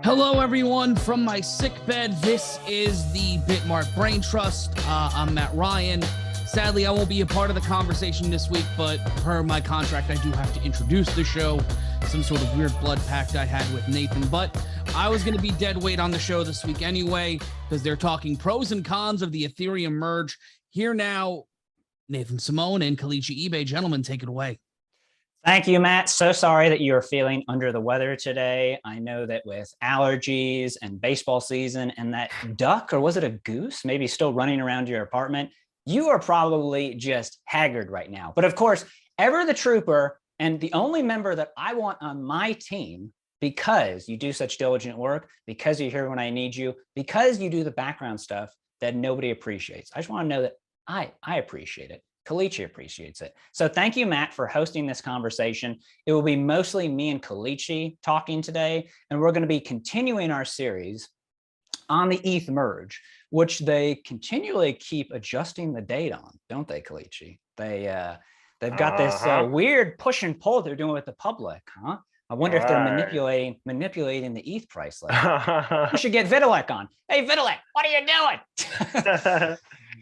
Hello, everyone, from my sick bed. This is the BitMart BrainTrust. I'm Matt Ryan. Sadly, I won't be a part of the conversation this week, but per my contract, I do have to introduce the show. Some sort of weird blood pact I had with Nathan, but I was going to be dead weight on the show this week anyway, because they're talking pros and cons of the Ethereum merge. Here now, Nathan Simone and Kelechi eBay. Gentlemen, take it away. Thank you, Matt. So sorry that you are feeling under the weather today. I know that with allergies and baseball season and that duck, or was it a goose, maybe still running around your apartment, you are probably just haggard right now. But of course, ever the trooper and the only member that I want on my team, because you do such diligent work, because you're here when I need you, because you do the background stuff that nobody appreciates. I just want to know that I appreciate it. Kelechi appreciates it. So thank you, Matt, for hosting this conversation. It will be mostly me and Kelechi talking today, and we're going to be continuing our series on the ETH merge, which they continually keep adjusting the date on, don't they, Kelechi? They've got this weird push and pull they're doing with the public, huh? I wonder if they're manipulating the ETH price. Like we should get Vitalik on. Hey, Vitalik, what are you doing?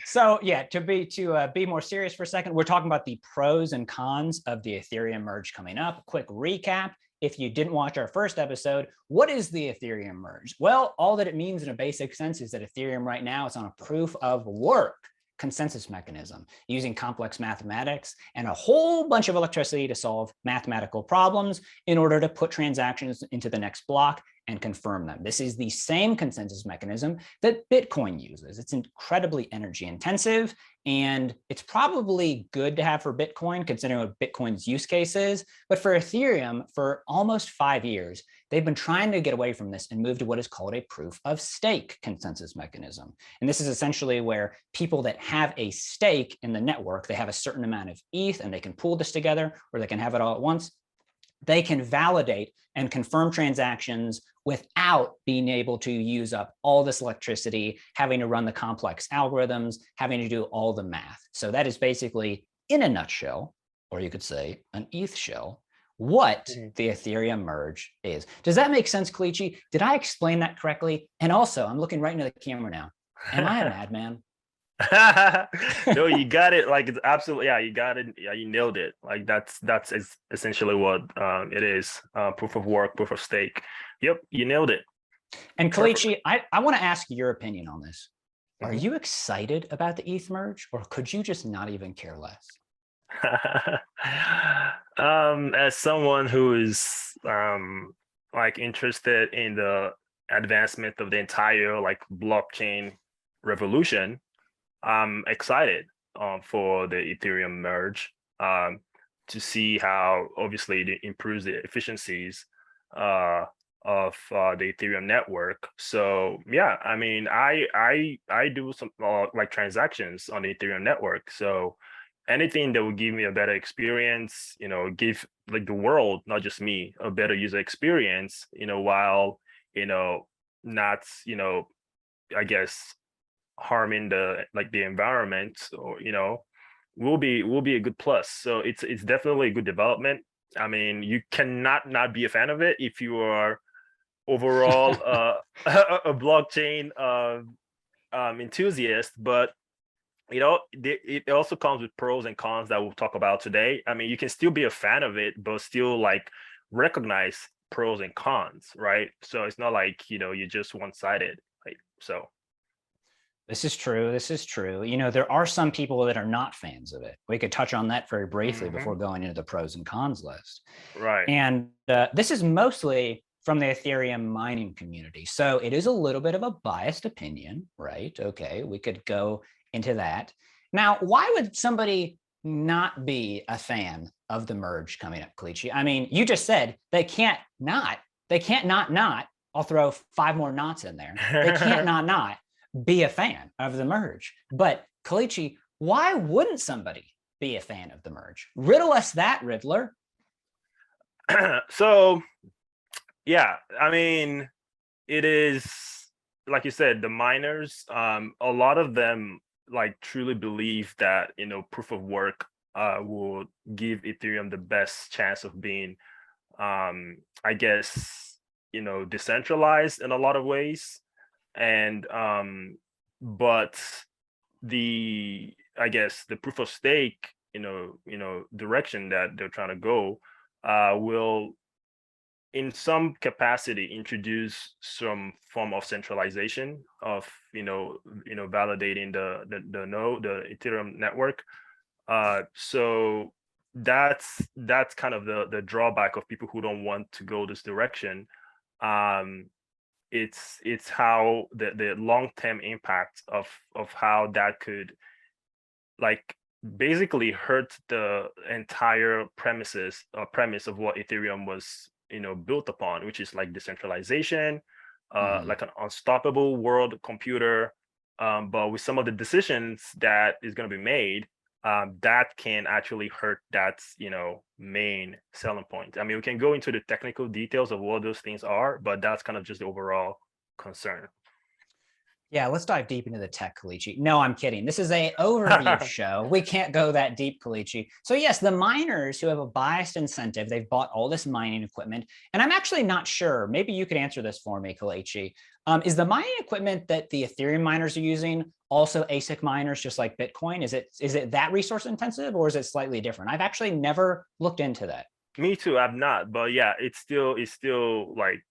So yeah, to be more serious for a second, we're talking about the pros and cons of the Ethereum merge coming up. Quick recap. If you didn't watch our first episode, what is the Ethereum merge? Well, all that it means in a basic sense is that Ethereum right now is on a proof of work consensus mechanism using complex mathematics and a whole bunch of electricity to solve mathematical problems in order to put transactions into the next block and confirm them. This is the same consensus mechanism that Bitcoin uses. It's incredibly energy intensive, and it's probably good to have for Bitcoin considering what Bitcoin's use case is. But for Ethereum, for almost 5 years, they've been trying to get away from this and move to what is called a proof of stake consensus mechanism. And this is essentially where people that have a stake in the network, they have a certain amount of ETH and they can pool this together, or they can have it all at once. They can validate and confirm transactions without being able to use up all this electricity, having to run the complex algorithms, having to do all the math. So that is basically, in a nutshell, or you could say an ETH shell, what the Ethereum merge is. Does that make sense, Kelechi? Did I explain that correctly? And also, I'm looking right into the camera now. Am I a madman? No, you got it. Like it's absolutely, yeah, you got it. Yeah, you nailed it. Like that's essentially what it is. Proof of work, proof of stake. Yep, you nailed it. And Kelechi, I want to ask your opinion on this. Are you excited about the ETH merge, or could you just not even care less? As someone who is like interested in the advancement of the entire like blockchain revolution, I'm excited for the Ethereum merge to see how obviously it improves the efficiencies of the Ethereum network. So yeah, I mean, I do some like transactions on the Ethereum network. So anything that will give me a better experience, give like the world, not just me, a better user experience, while not I guess harming the environment, or will be a good plus. So it's definitely a good development. I mean, you cannot not be a fan of it if you are overall a blockchain enthusiast. But it also comes with pros and cons that we'll talk about today. I mean, you can still be a fan of it, but still like recognize pros and cons, right? So it's not like you're just one-sided, right? So this is true. This is true. There are some people that are not fans of it. We could touch on that very briefly before going into the pros and cons list. Right. And this is mostly from the Ethereum mining community. So it is a little bit of a biased opinion, right? Okay, we could go into that. Now, why would somebody not be a fan of the merge coming up, Kelechi? I mean, you just said they can't not. I'll throw 5 more knots in there. They can't not be a fan of the merge. But Kelechi, why wouldn't somebody be a fan of the merge? Riddle us that, Riddler. So, yeah, I mean, it is, like you said, the miners, a lot of them like truly believe that, proof of work will give Ethereum the best chance of being, I guess, decentralized in a lot of ways. And but I guess the proof of stake, direction that they're trying to go will in some capacity introduce some form of centralization of validating the node, the Ethereum network. So that's kind of the drawback of people who don't want to go this direction. It's how the long-term impact of how that could like basically hurt the entire premise of what Ethereum was built upon, which is like decentralization, like an unstoppable world computer. But with some of the decisions that is going to be made, that can actually hurt that main selling point. I mean, we can go into the technical details of what those things are, but that's kind of just the overall concern. Yeah, let's dive deep into the tech, Kelechi. No, I'm kidding. This is an overview show. We can't go that deep, Kelechi. So yes, the miners who have a biased incentive, they've bought all this mining equipment. And I'm actually not sure, maybe you could answer this for me, Kelechi. Is the mining equipment that the Ethereum miners are using also ASIC miners, just like Bitcoin? Is it that resource intensive, or is it slightly different? I've actually never looked into that. Me too, I've not, but yeah, it's still like,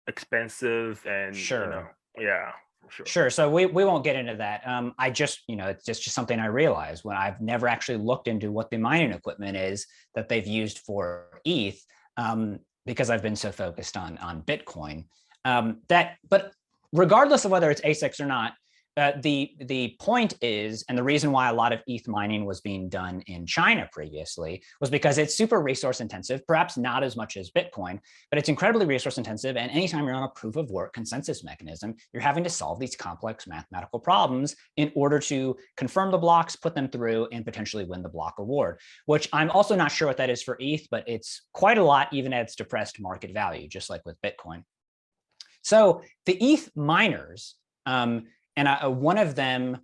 expensive and sure. Yeah, sure. Sure. So we won't get into that. I just, it's just something I realized when I've never actually looked into what the mining equipment is that they've used for ETH, because I've been so focused on Bitcoin. But regardless of whether it's ASICs or not, the point is, and the reason why a lot of ETH mining was being done in China previously was because it's super resource intensive, perhaps not as much as Bitcoin, but it's incredibly resource intensive. And anytime you're on a proof of work consensus mechanism, you're having to solve these complex mathematical problems in order to confirm the blocks, put them through, and potentially win the block award, which I'm also not sure what that is for ETH, but it's quite a lot, even at its depressed market value, just like with Bitcoin. So the ETH miners, and one of the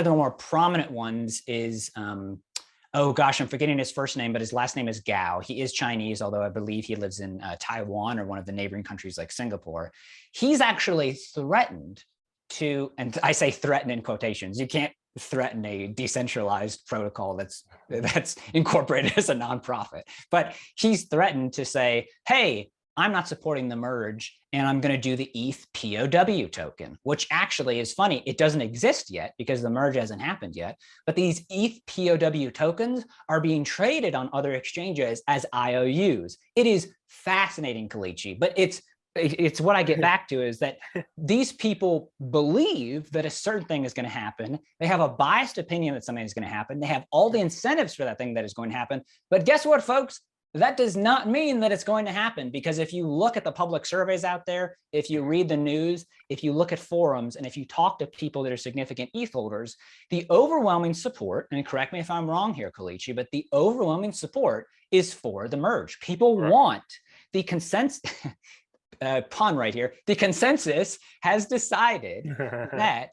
more prominent ones is, oh gosh, I'm forgetting his first name, but his last name is Gao. He is Chinese, although I believe he lives in Taiwan or one of the neighboring countries like Singapore. He's actually threatened to, and I say threaten in quotations, you can't threaten a decentralized protocol that's incorporated as a nonprofit, but he's threatened to say, hey, I'm not supporting the merge, and I'm going to do the ETH POW token, which actually is funny. It doesn't exist yet because the merge hasn't happened yet, but these ETH POW tokens are being traded on other exchanges as IOUs. It is fascinating, Kelechi, but it's what I get back to is that these people believe that a certain thing is going to happen. They have a biased opinion that something is going to happen. They have all the incentives for that thing that is going to happen. But guess what, folks? That does not mean that it's going to happen, because if you look at the public surveys out there, if you read the news, if you look at forums, and if you talk to people that are significant ETH holders, the overwhelming support, and correct me if I'm wrong here, Kelechi, but the overwhelming support is for the merge. People want the consensus, pun right here, the consensus has decided that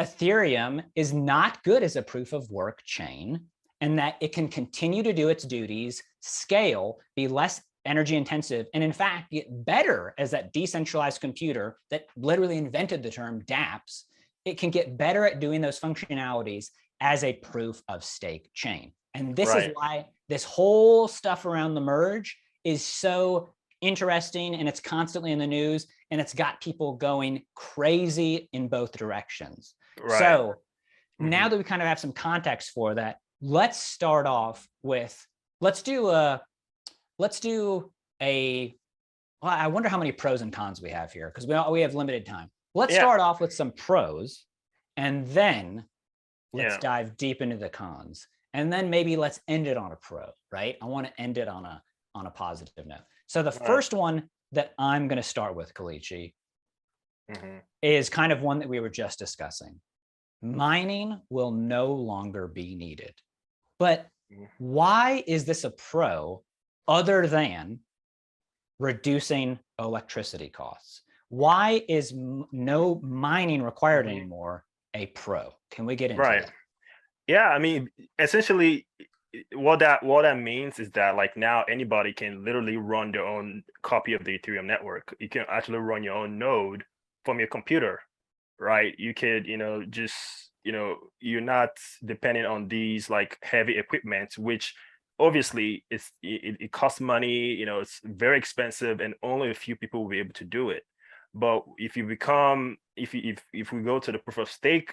Ethereum is not good as a proof of work chain, and that it can continue to do its duties, scale, be less energy intensive, and in fact, get better as that decentralized computer that literally invented the term dApps. It can get better at doing those functionalities as a proof of stake chain. And this is why this whole stuff around the merge is so interesting, and it's constantly in the news, and it's got people going crazy in both directions. So now that we kind of have some context for that, let's start off with, let's do a, well, I wonder how many pros and cons we have here, because we have limited time. Let's start off with some pros, and then let's dive deep into the cons. And then maybe let's end it on a pro, right? I want to end it on a positive note. So the first one that I'm going to start with, Kelechi, is kind of one that we were just discussing. Mining will no longer be needed. But why is this a pro other than reducing electricity costs? Why is no mining required anymore a pro? Can we get into that? Yeah, I mean, essentially, what that means is that like now anybody can literally run their own copy of the Ethereum network. You can actually run your own node from your computer, right? You could, just, you're not dependent on these like heavy equipment, which obviously it costs money, it's very expensive, and only a few people will be able to do it. But if you become, if we go to the proof of stake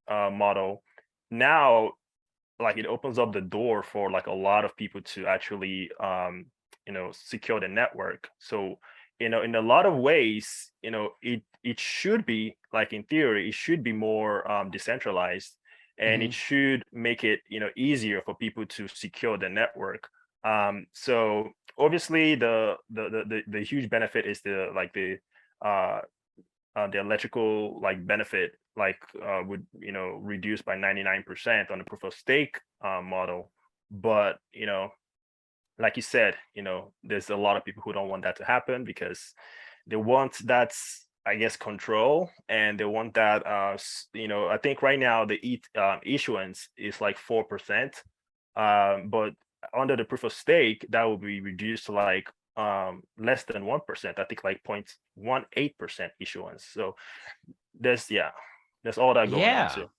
model, now like it opens up the door for like a lot of people to actually secure the network. So in a lot of ways, it should be like, in theory, it should be more decentralized, and it should make it easier for people to secure the network. So obviously the huge benefit is the electrical like benefit, like would reduce by 99% on the proof of stake model. But like you said, there's a lot of people who don't want that to happen, because they want that, I guess, control, and they want that I think right now the ETH issuance is like 4%, but under the proof of stake that will be reduced to like less than 1%, I think like 0.18% issuance. So there's all that going on too.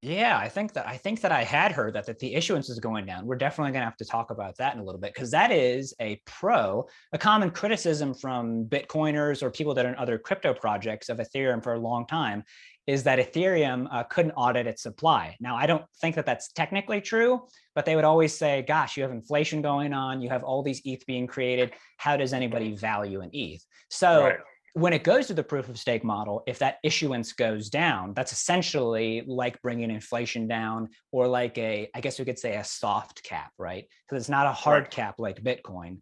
Yeah, I think that I had heard that the issuance is going down. We're definitely going to have to talk about that in a little bit, because that is a common criticism from Bitcoiners or people that are in other crypto projects of Ethereum for a long time, is that Ethereum couldn't audit its supply. Now, I don't think that that's technically true, but they would always say, gosh, you have inflation going on, you have all these ETH being created. How does anybody value an ETH? So Right. when it goes to the proof of stake model, if that issuance goes down, that's essentially like bringing inflation down, or like I guess we could say a soft cap, right? Because it's not a hard cap like Bitcoin,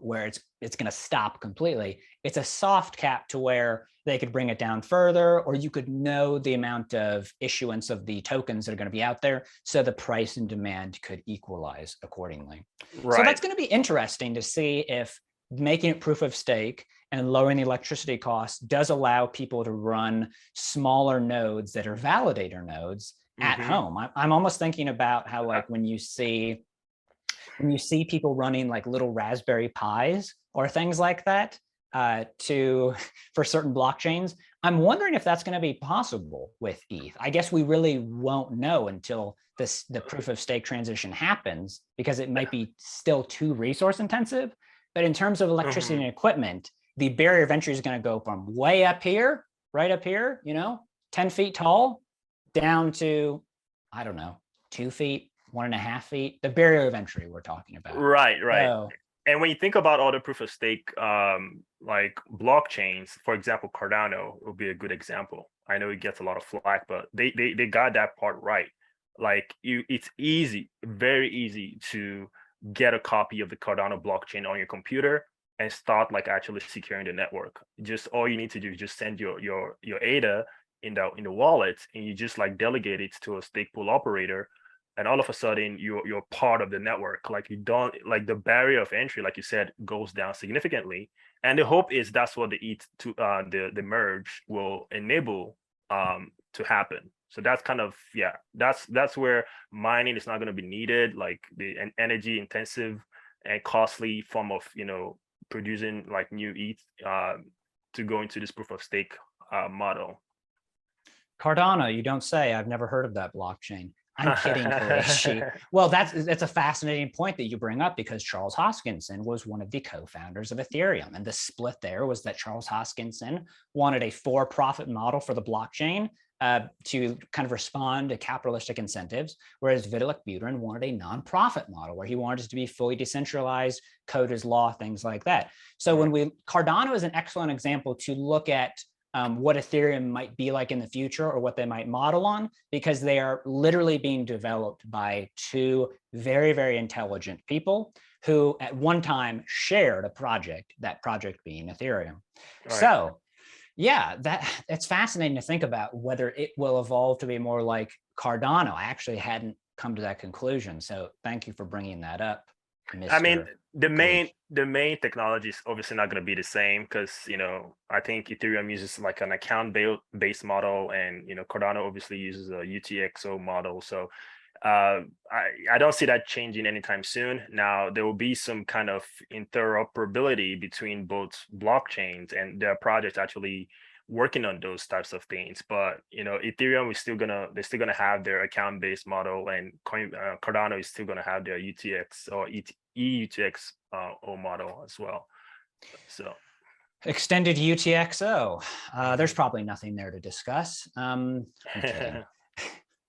where it's going to stop completely. It's a soft cap to where they could bring it down further, or you could know the amount of issuance of the tokens that are going to be out there, so the price and demand could equalize accordingly. Right. So that's going to be interesting to see if making it proof of stake and lowering the electricity costs does allow people to run smaller nodes that are validator nodes at home. I'm almost thinking about how, like, when you see people running like little Raspberry Pis or things like that for certain blockchains, I'm wondering if that's going to be possible with ETH. I guess we really won't know until the proof of stake transition happens, because it might be still too resource intensive. But in terms of electricity and equipment, the barrier of entry is going to go from way up here, right up here, 10 feet tall, down to, I don't know, 2 feet, 1.5 feet, the barrier of entry we're talking about. Right. So, and when you think about all the proof of stake like blockchains, for example, Cardano would be a good example. I know it gets a lot of flack, but they got that part right. Like it's easy, very easy to get a copy of the Cardano blockchain on your computer and start like actually securing the network. Just all you need to do is just send your ADA in the wallet, and you just like delegate it to a stake pool operator, and all of a sudden you're part of the network. Like you don't, like, the barrier of entry, like you said, goes down significantly. And the hope is that's what the merge will enable to happen. So that's kind of, that's where mining is not going to be needed, like an energy intensive and costly form of producing like new ETH to go into this proof of stake model. Cardano, you don't say. I've never heard of that blockchain. I'm kidding, Kelechi. Well, that's a fascinating point that you bring up, because Charles Hoskinson was one of the co-founders of Ethereum. And the split there was that Charles Hoskinson wanted a for-profit model for the blockchain to kind of respond to capitalistic incentives, whereas Vitalik Buterin wanted a nonprofit model where he wanted it to be fully decentralized, code is law, things like that. So Cardano is an excellent example to look at what Ethereum might be like in the future, or what they might model on, because they are literally being developed by two very, very intelligent people who at one time shared a project, that project being Ethereum. Right. So yeah, it's fascinating to think about whether it will evolve to be more like Cardano. I actually hadn't come to that conclusion. So thank you for bringing that up, Mr. I mean, the main technology is obviously not going to be the same, because I think Ethereum uses like an account based model, and Cardano obviously uses a UTXO model. So I don't see that changing anytime soon. Now, there will be some kind of interoperability between both blockchains, and there are projects actually working on those types of things. But Ethereum is they're still gonna have their account-based model, and Cardano is still gonna have their UTX or EUTX model as well. So Extended UTXO. There's probably nothing there to discuss. I'm kidding.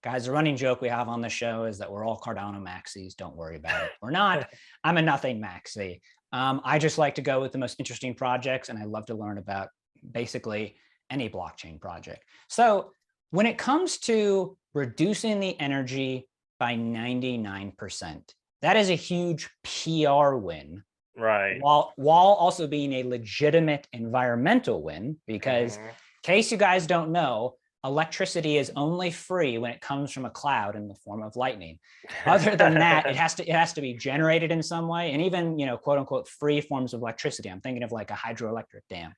Guys, the running joke we have on the show is that we're all Cardano maxis. Don't worry about it. We're not. I'm a nothing maxi. I just like to go with the most interesting projects, and I love to learn about basically any blockchain project. So when it comes to reducing the energy by 99%, that is a huge PR win. right. While also being a legitimate environmental win, because in case you guys don't know, electricity is only free when it comes from a cloud in the form of lightning. Other than that, it has to be generated in some way. And even, quote unquote, free forms of electricity, I'm thinking of like a hydroelectric dam.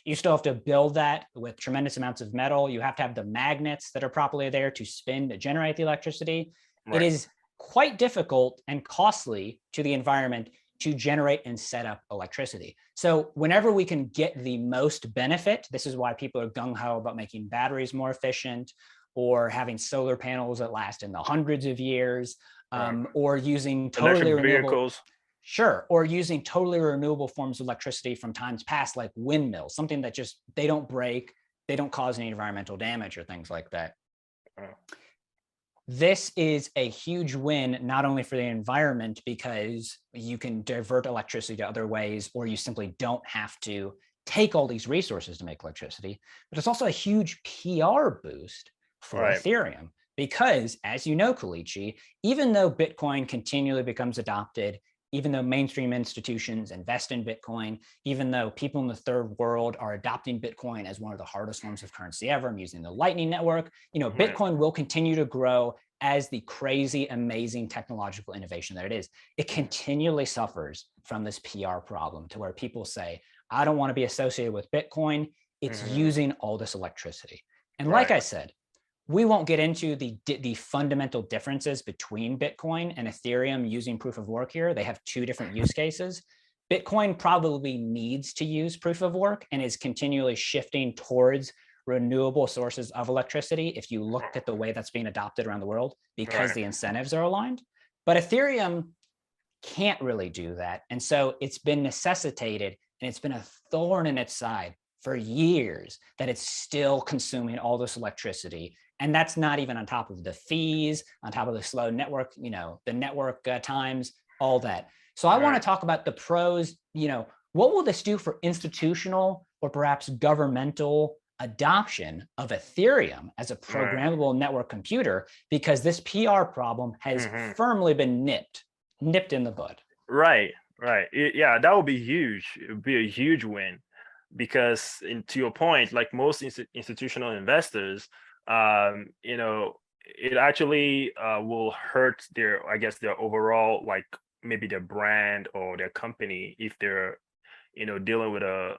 You still have to build that with tremendous amounts of metal. You have to have the magnets that are properly there to spin to generate the electricity. Right. It is quite difficult and costly to the environment to generate and set up electricity. So whenever we can get the most benefit, this is why people are gung-ho about making batteries more efficient, or having solar panels that last in the hundreds of years, or using totally renewable vehicles. Sure, or using totally renewable forms of electricity from times past, like windmills, something that just, they don't break, they don't cause any environmental damage or things like that. This is a huge win, not only for the environment, because you can divert electricity to other ways, or you simply don't have to take all these resources to make electricity, but it's also a huge PR boost for Ethereum. Because, as you know, Kelechi, even though Bitcoin continually becomes adopted, even though mainstream institutions invest in Bitcoin, even though people in the third world are adopting Bitcoin as one of the hardest forms of currency ever, I'm using the Lightning Network, Bitcoin will continue to grow as the crazy, amazing technological innovation that it is. It continually suffers from this PR problem, to where people say, I don't want to be associated with Bitcoin. It's using all this electricity. And like I said, we won't get into the fundamental differences between Bitcoin and Ethereum using proof of work here. They have two different use cases. Bitcoin probably needs to use proof of work and is continually shifting towards renewable sources of electricity, if you look at the way that's being adopted around the world, because the incentives are aligned. But Ethereum can't really do that. And so it's been necessitated, and it's been a thorn in its side for years, that it's still consuming all this electricity. And that's not even on top of the fees, on top of the slow network, the network times, all that. So I want to talk about the pros. What will this do for institutional or perhaps governmental adoption of Ethereum as a programmable network computer? Because this PR problem has firmly been nipped in the bud. Right. Yeah, that would be huge. It would be a huge win, because to your point, like most institutional investors, it actually will hurt their overall, like maybe their brand or their company, if they're dealing with a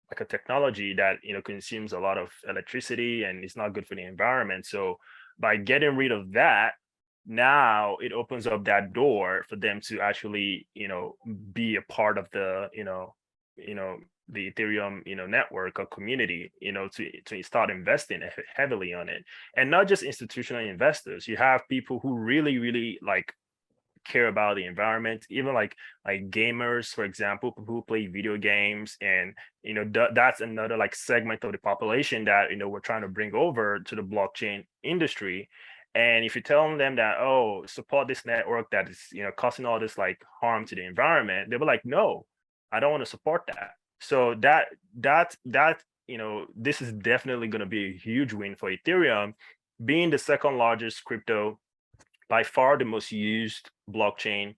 like a technology that consumes a lot of electricity and it's not good for the environment. So by getting rid of that, now it opens up that door for them to actually be a part of the the Ethereum network or community, to start investing heavily on it. And not just institutional investors, you have people who really like care about the environment, even like gamers, for example, people who play video games. And that's another like segment of the population that we're trying to bring over to the blockchain industry. And if you're telling them that, oh, support this network that is causing all this like harm to the environment, they'll be like, no, I don't want to support that. So that this is definitely going to be a huge win for Ethereum, being the second largest crypto, by far the most used blockchain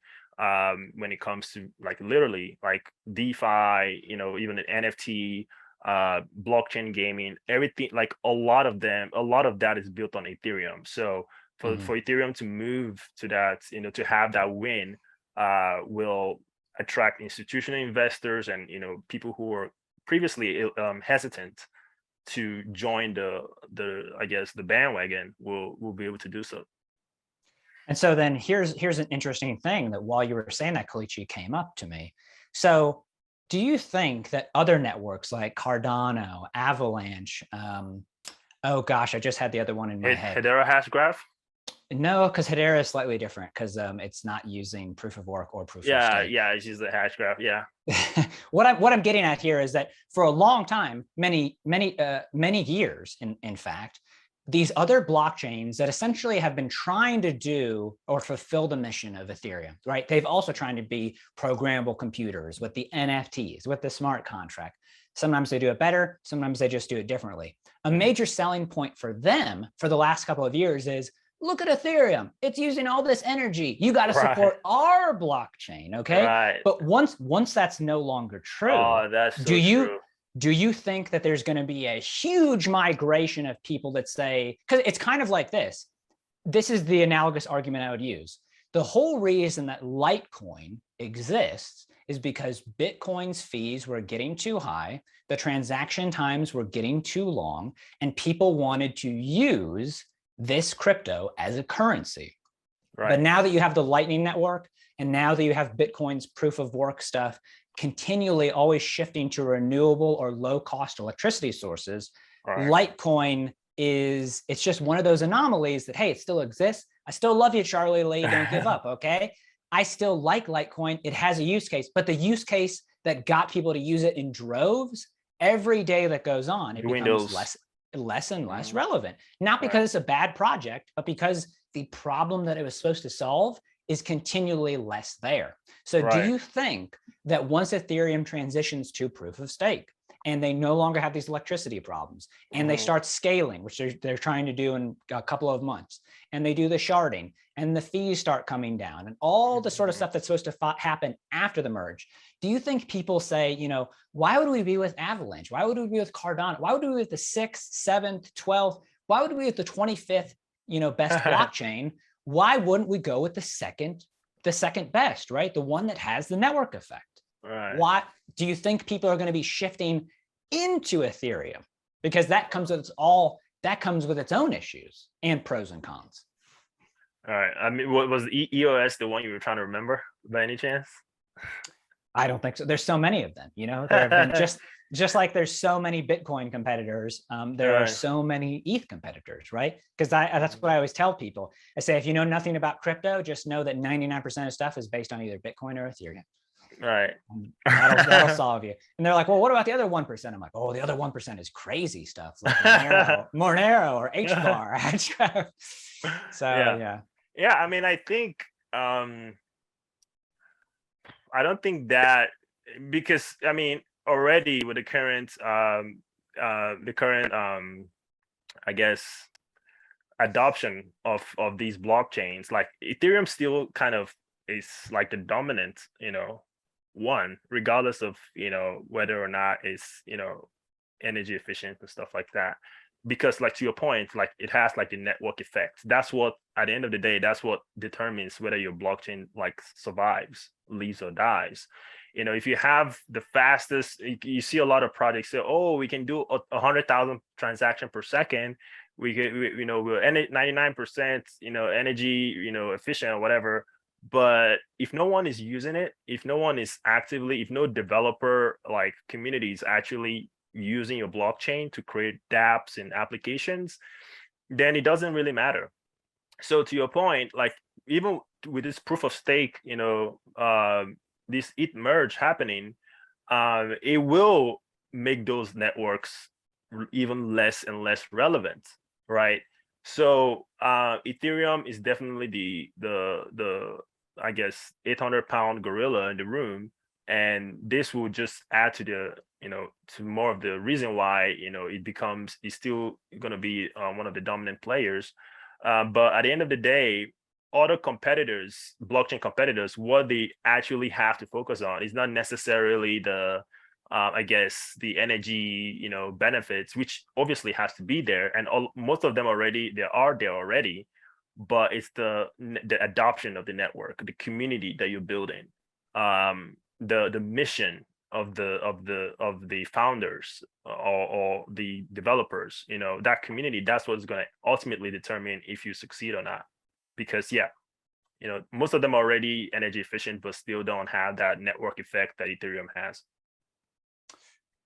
when it comes to like literally like DeFi, even the NFT, blockchain gaming, everything, like a lot of that is built on Ethereum. So for Ethereum to move to that, to have that win, will attract institutional investors and people who were previously hesitant to join the bandwagon will be able to do so. And so then here's an interesting thing that while you were saying that, Kelechi, came up to me. So do you think that other networks like Cardano, Avalanche, oh gosh, I just had the other one in my head. Hedera hash graph? No, because Hedera is slightly different because it's not using proof of work or proof of stake. Yeah, it's just a hash graph. Yeah. What I'm getting at here is that for a long time, many years, in fact, these other blockchains that essentially have been trying to do or fulfill the mission of Ethereum, right? They've also trying to be programmable computers with the NFTs, with the smart contract. Sometimes they do it better, sometimes they just do it differently. A major selling point for them for the last couple of years is, look at Ethereum. It's using all this energy. You got to support our blockchain, okay? Right. But once that's no longer true, that's so true. Do you think that there's going to be a huge migration of people that say, because it's kind of like this. This is the analogous argument I would use. The whole reason that Litecoin exists is because Bitcoin's fees were getting too high, the transaction times were getting too long, and people wanted to use this crypto as a currency. Right. But now that you have the Lightning Network, and now that you have Bitcoin's proof of work stuff, continually always shifting to renewable or low cost electricity sources, Litecoin it's just one of those anomalies that, hey, it still exists. I still love you, Charlie Lee, don't give up, okay? I still like Litecoin. It has a use case, but the use case that got people to use it in droves, every day that goes on, it becomes less and less relevant. Not because it's a bad project, but because the problem that it was supposed to solve is continually less there. So do you think that once Ethereum transitions to proof of stake and they no longer have these electricity problems and they start scaling, which they're trying to do in a couple of months, and they do the sharding and the fees start coming down and all the sort of stuff that's supposed to happen after the merge, do you think people say, you know, why would we be with Avalanche? Why would we be with Cardano? Why would we be with the 6th, 7th, 12th? Why would we be with the 25th, best blockchain? Why wouldn't we go with the second best, right? The one that has the network effect. Right. Why do you think people are going to be shifting into Ethereum? Because that comes with its own issues and pros and cons. All right. I mean, what was EOS the one you were trying to remember by any chance? I don't think so. There's so many of them, there have been just like there's so many Bitcoin competitors, there are so many ETH competitors, right? Because that's what I always tell people. I say, if you know nothing about crypto, just know that 99% of stuff is based on either Bitcoin or Ethereum. Right. That'll solve you. And they're like, well, what about the other 1%? I'm like, oh, the other 1% is crazy stuff like Monero or HBAR. So yeah. I mean, I think I don't think that, because I mean, already with the current I guess adoption of these blockchains, like Ethereum still kind of is like the dominant one, regardless of whether or not it's energy efficient and stuff like that, because like to your point, like it has like the network effect. That's what, at the end of the day, that's what determines whether your blockchain like survives, lives, or dies. If you have the fastest, you see a lot of projects say, oh, we can do 100,000 transactions per second. We're 99% energy efficient or whatever. But if no one is using it, if no one is actively, if no developer like community is actually using your blockchain to create dApps and applications, then it doesn't really matter. So to your point, like even with this proof of stake, this ETH merge happening, it will make those networks even less and less relevant, right? So Ethereum is definitely the I guess 800-pound gorilla in the room, and this will just add to the to more of the reason why it's still going to be one of the dominant players. But at the end of the day, other competitors, blockchain competitors, what they actually have to focus on is not necessarily the I guess the energy benefits, which obviously has to be there, and most of them already are there already, but it's the adoption of the network, the community that you're building, the mission of the founders or the developers, that community. That's what's going to ultimately determine if you succeed or not. Because most of them are already energy efficient, but still don't have that network effect that Ethereum has.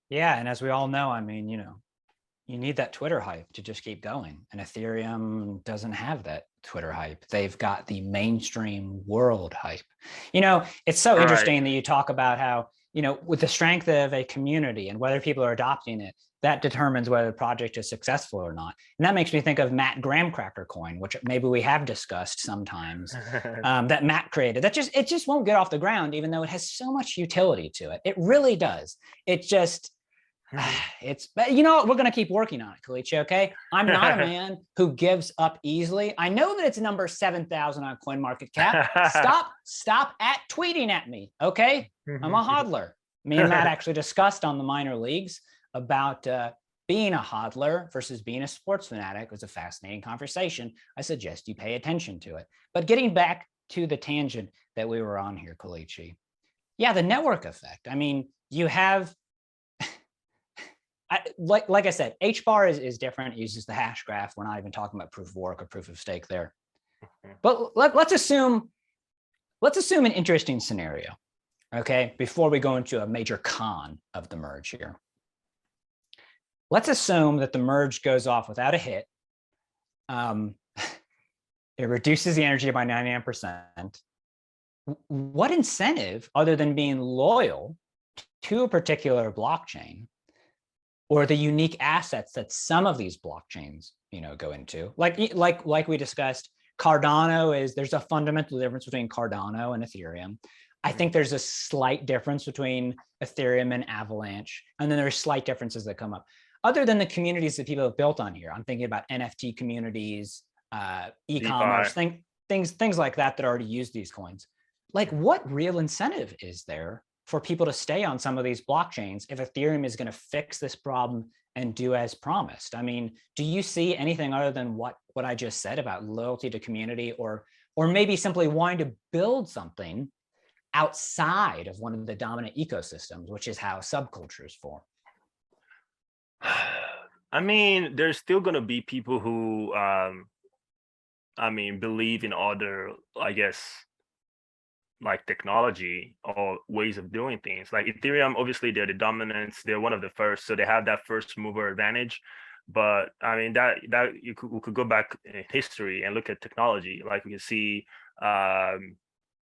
Yeah, and as we all know, I mean, you need that Twitter hype to just keep going. And Ethereum doesn't have that Twitter hype. They've got the mainstream world hype. It's so interesting that you talk about how, with the strength of a community and whether people are adopting it, that determines whether the project is successful or not. And that makes me think of Matt Graham-Cracker Coin, which maybe we have discussed sometimes, that Matt created. It just won't get off the ground, even though it has so much utility to it. It really does. It just, but we're going to keep working on it, Kelechi. Okay. I'm not a man who gives up easily. I know that it's number 7,000 on CoinMarketCap. Stop tweeting at me. Okay. I'm a hodler. Me and Matt actually discussed on the minor leagues about being a hodler versus being a sports fanatic. It was a fascinating conversation. I suggest you pay attention to it. But getting back to the tangent that we were on here, Kelechi. Yeah. The network effect. I mean, you have, like I said, HBAR is different. It uses the hash graph. We're not even talking about proof of work or proof of stake there. But let's assume an interesting scenario, okay? Before we go into a major con of the merge here. Let's assume that the merge goes off without a hit. It reduces the energy by 99%. What incentive, other than being loyal to a particular blockchain, or the unique assets that some of these blockchains, go into, like we discussed, there's a fundamental difference between Cardano and Ethereum. I think there's a slight difference between Ethereum and Avalanche, and then there's slight differences that come up. Other than the communities that people have built on here, I'm thinking about NFT communities, e-commerce, things like that already use these coins. Like, what real incentive is there for people to stay on some of these blockchains if Ethereum is going to fix this problem and do as promised? I mean, do you see anything other than what I just said about loyalty to community, or maybe simply wanting to build something outside of one of the dominant ecosystems, which is how subcultures form? I mean, there's still going to be people who, believe in other, I guess, like technology or ways of doing things. Like Ethereum, obviously they're the dominance, they're one of the first, so they have that first mover advantage. But I mean, we could go back in history and look at technology. Like we can see,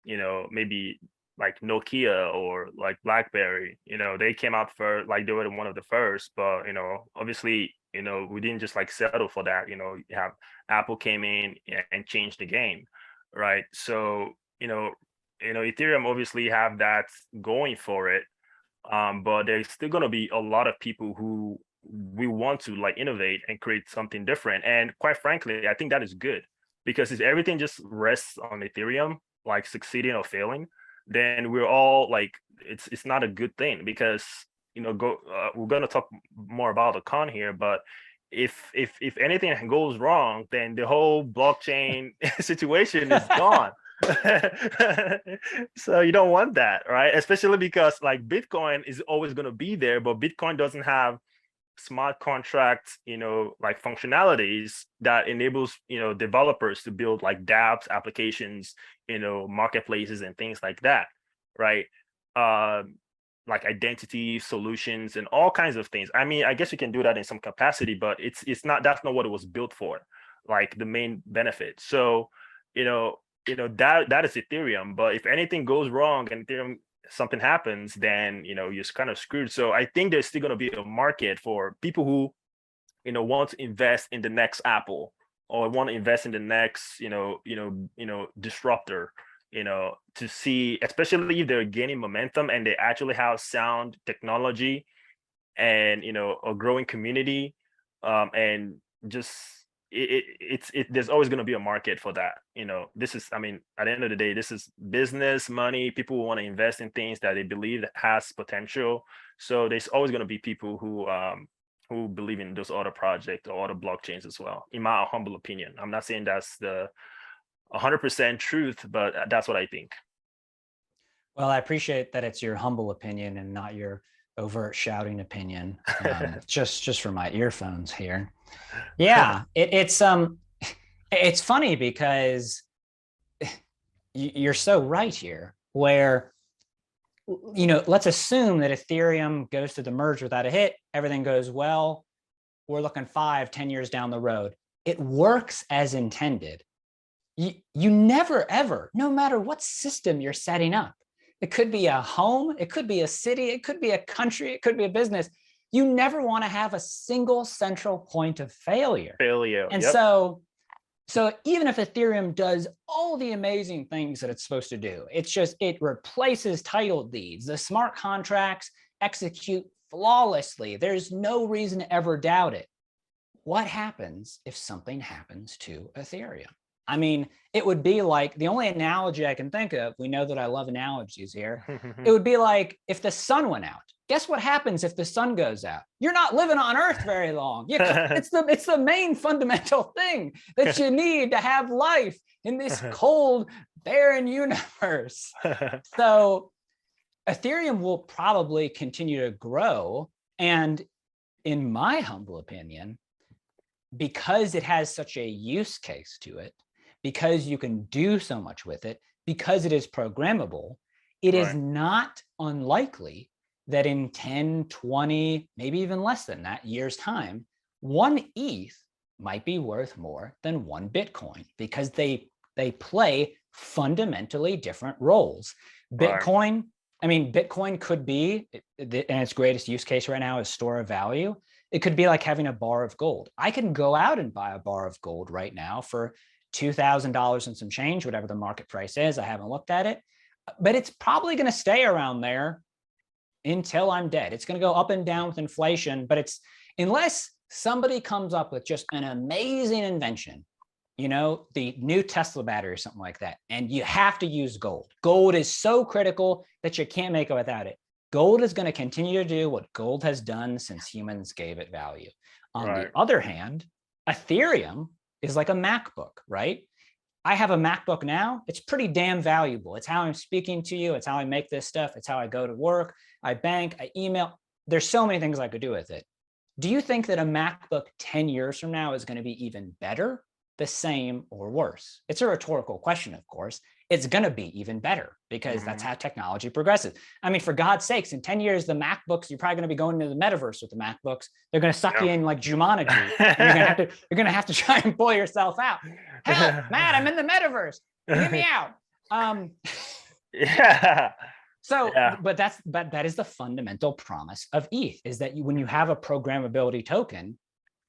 maybe like Nokia or like BlackBerry, they came out first, like they were one of the first, but obviously, we didn't just like settle for that. You have Apple came in and changed the game, right? So, Ethereum obviously have that going for it, but there's still going to be a lot of people who we want to like innovate and create something different. And quite frankly, I think that is good, because if everything just rests on Ethereum, like succeeding or failing, then we're all like, it's not a good thing, because we're going to talk more about the con here, but if anything goes wrong, then the whole blockchain situation is gone. So you don't want that, right? Especially because like Bitcoin is always going to be there, but Bitcoin doesn't have smart contracts, like functionalities that enables, developers to build like dApps, applications, marketplaces and things like that, right? Like identity solutions and all kinds of things. I mean, I guess you can do that in some capacity, but it's not, that's not what it was built for, like the main benefit. So, that is Ethereum. But if anything goes wrong and Ethereum something happens, then you're kind of screwed. So I think there's still going to be a market for people who want to invest in the next Apple, or want to invest in the next disruptor, to see, especially if they're gaining momentum and they actually have sound technology and a growing community, and just there's always going to be a market for that. This is, I mean, at the end of the day, this is business money. People who want to invest in things that they believe has potential. So there's always going to be people who believe in those other projects or other blockchains as well, in my humble opinion. I'm not saying that's the 100% truth, but that's what I think. Well, I appreciate that it's your humble opinion and not your overt shouting opinion. Just for my earphones here. Yeah, it's funny because you're so right here, where, let's assume that Ethereum goes to the merge without a hit, everything goes well. We're looking 5-10 years down the road. It works as intended. You never, ever, no matter what system you're setting up, it could be a home, it could be a city, it could be a country, it could be a business. You never want to have a single central point of failure. And Yep. so even if Ethereum does all the amazing things that it's supposed to do, it replaces title deeds, the smart contracts execute flawlessly. There's no reason to ever doubt it. What happens if something happens to Ethereum? I mean, it would be like, the only analogy I can think of, we know that I love analogies here. It would be like if the sun went out. Guess what happens if the sun goes out? You're not living on Earth very long. It's the main fundamental thing that you need to have life in this cold, barren universe. So Ethereum will probably continue to grow. And in my humble opinion, because it has such a use case to it, because you can do so much with it, because it is programmable, it is not unlikely that in 10, 20, maybe even less than that years time, one ETH might be worth more than one Bitcoin, because they play fundamentally different roles. Bitcoin could be, and its greatest use case right now is store of value. It could be like having a bar of gold. I can go out and buy a bar of gold right now for $2,000 and some change, whatever the market price is. I haven't looked at it, but it's probably going to stay around there until I'm dead. It's going to go up and down with inflation, but unless somebody comes up with just an amazing invention, the new Tesla battery or something like that, and you have to use gold. Gold is so critical that you can't make it without it. Gold is going to continue to do what gold has done since humans gave it value. On the other hand, Ethereum is like a MacBook, right? I have a MacBook now. It's pretty damn valuable. It's how I'm speaking to you. It's how I make this stuff. It's how I go to work. I bank, I email. There's so many things I could do with it. Do you think that a MacBook 10 years from now is going to be even better, the same, or worse? It's a rhetorical question, of course. It's going to be even better because that's how technology progresses. I mean, for God's sakes, in 10 years, the MacBooks, you're probably going to be going into the metaverse with the MacBooks. They're going to suck you in like Jumanji. And you're going to have to try and pull yourself out. Help, Matt, I'm in the metaverse. Get me out. But that is the fundamental promise of ETH, is that when you have a programmability token,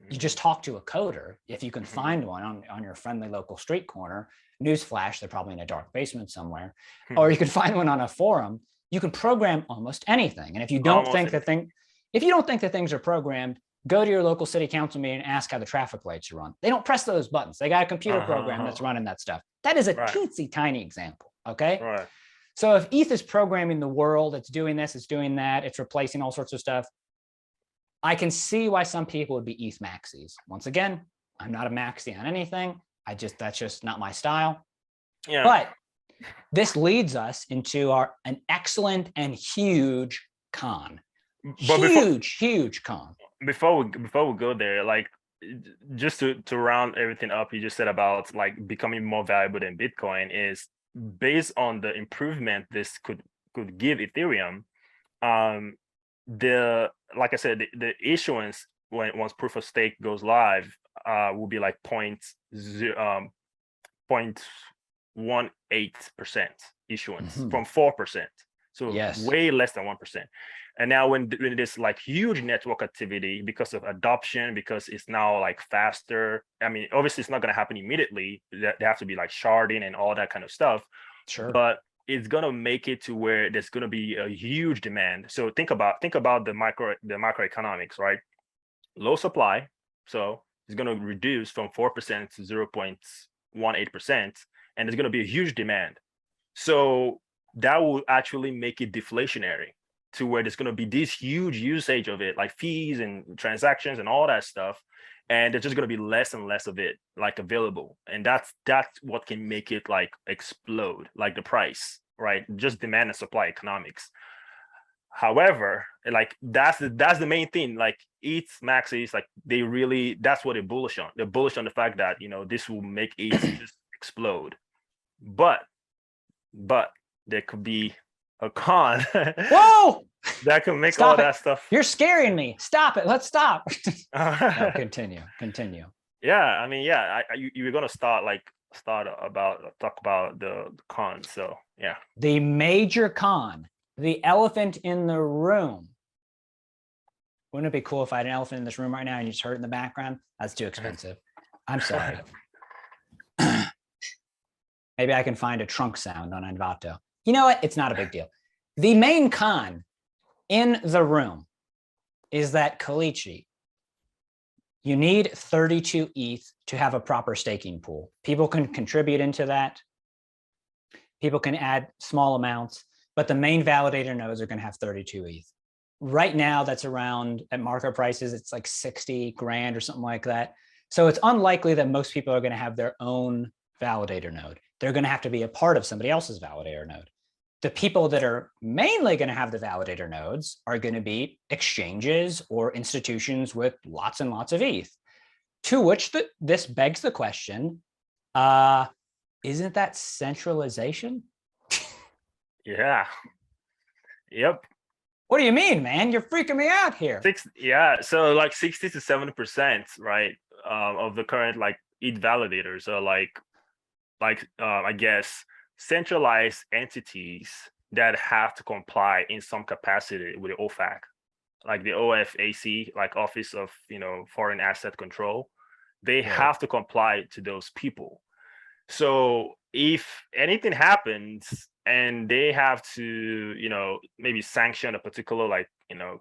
you just talk to a coder. If you can find one on your friendly local street corner, newsflash, they're probably in a dark basement somewhere, or you can find one on a forum. You can program almost anything. And if you don't think that things are programmed, go to your local city council meeting and ask how the traffic lights are run. They don't press those buttons. They got a computer program that's running that stuff. That is a teensy tiny example. Okay. So if ETH is programming the world, it's doing this, it's doing that, it's replacing all sorts of stuff, I can see why some people would be ETH maxis. Once again, I'm not a maxi on anything. That's just not my style. Yeah. But this leads us into an excellent and huge con. Huge con. Before we go there, like, just to round everything up, you just said about like becoming more valuable than Bitcoin, is based on the improvement this could give Ethereum. Like I said, the issuance once proof of stake goes live will be like 0.18% issuance from 4%. So way less than 1%. And now when there's like huge network activity because of adoption, because it's now like faster. I mean, obviously it's not going to happen immediately. There have to be like sharding and all that kind of stuff. Sure. But it's going to make it to where there's going to be a huge demand. So think about the microeconomics, right? Low supply. So it's going to reduce from 4% to 0.18%. And there's going to be a huge demand. So that will actually make it deflationary, to where there's going to be this huge usage of it, like fees and transactions and all that stuff. And there's just going to be less and less of it like available. And that's what can make it like explode, like the price, right? Just demand and supply economics. However, like that's the main thing. Like ETH maxis, like that's what they're bullish on. They're bullish on the fact that, this will make ETH just explode. But but there could be a con. Whoa! That can make Stop all it. that stuff. You're scaring me. Stop it. Let's stop. No, continue. Yeah, I mean, yeah, you were gonna talk about the cons. So yeah, The major con, the elephant in the room. Wouldn't it be cool if I had an elephant in this room right now and you just heard it in the background? That's too expensive. I'm sorry. Maybe I can find a trunk sound on Envato. You know what? It's not a big deal. The main con in the room is that Kelechi, you need 32 ETH to have a proper staking pool. People can contribute into that. People can add small amounts, but the main validator nodes are going to have 32 ETH. Right now, that's around, at market prices, it's like 60 grand or something like that. So it's unlikely that most people are going to have their own validator node. They're going to have to be a part of somebody else's validator node. The people that are mainly going to have the validator nodes are going to be exchanges or institutions with lots and lots of ETH. To which this begs the question, isn't that centralization? yeah, yep. What do you mean, man? You're freaking me out here. So like 60 to 70%, right, of the current like ETH validators are like I guess centralized entities that have to comply in some capacity with the OFAC, like the OFAC, like Office of Foreign Asset Control. They have to comply to those people. So if anything happens and they have to, maybe sanction a particular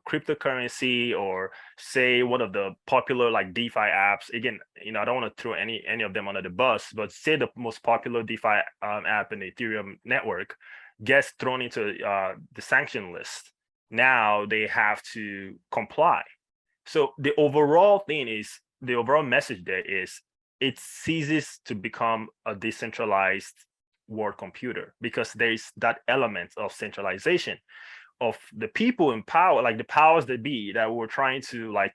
cryptocurrency, or say one of the popular like DeFi apps, again, I don't want to throw any of them under the bus, but say the most popular DeFi app in the Ethereum network gets thrown into the sanction list. Now they have to comply. So the overall message there is, it ceases to become a decentralized world computer, because there is that element of centralization of the people in power, like the powers that be, that were trying to like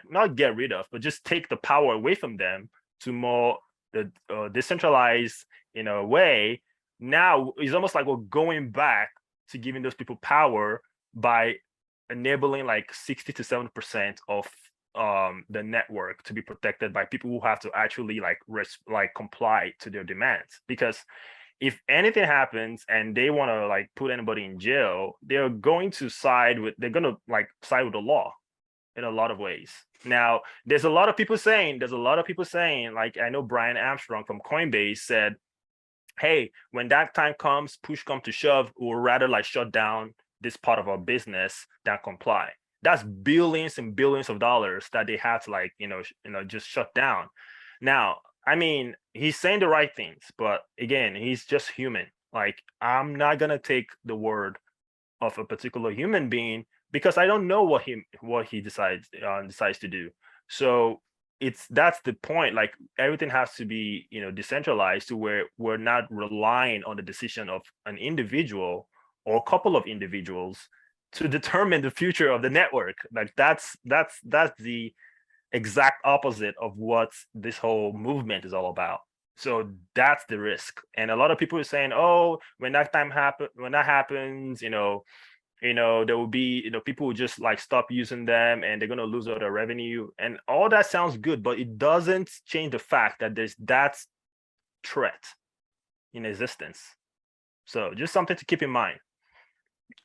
not get rid of, but just take the power away from them to more the decentralized in a way. Now it's almost like we're going back to giving those people power by enabling like 60 to 70% of the network to be protected by people who have to actually comply to their demands. Because if anything happens and they want to like put anybody in jail, they're going to side with the law in a lot of ways. Now, there's a lot of people saying, like, I know Brian Armstrong from Coinbase said, hey, when that time comes, push come to shove, we'll rather like shut down this part of our business than comply. That's billions and billions of dollars that they have to just shut down. Now, I mean, he's saying the right things, but again, he's just human. Like, I'm not gonna take the word of a particular human being because I don't know what he decides to do. So that's the point. Like, everything has to be decentralized to where we're not relying on the decision of an individual or a couple of individuals to determine the future of the network. Like, that's the exact opposite of what this whole movement is all about. So that's the risk. And a lot of people are saying, oh, when that happens, there will be, people will just like stop using them and they're going to lose all their revenue. And all that sounds good, but it doesn't change the fact that there's that threat in existence. So just something to keep in mind.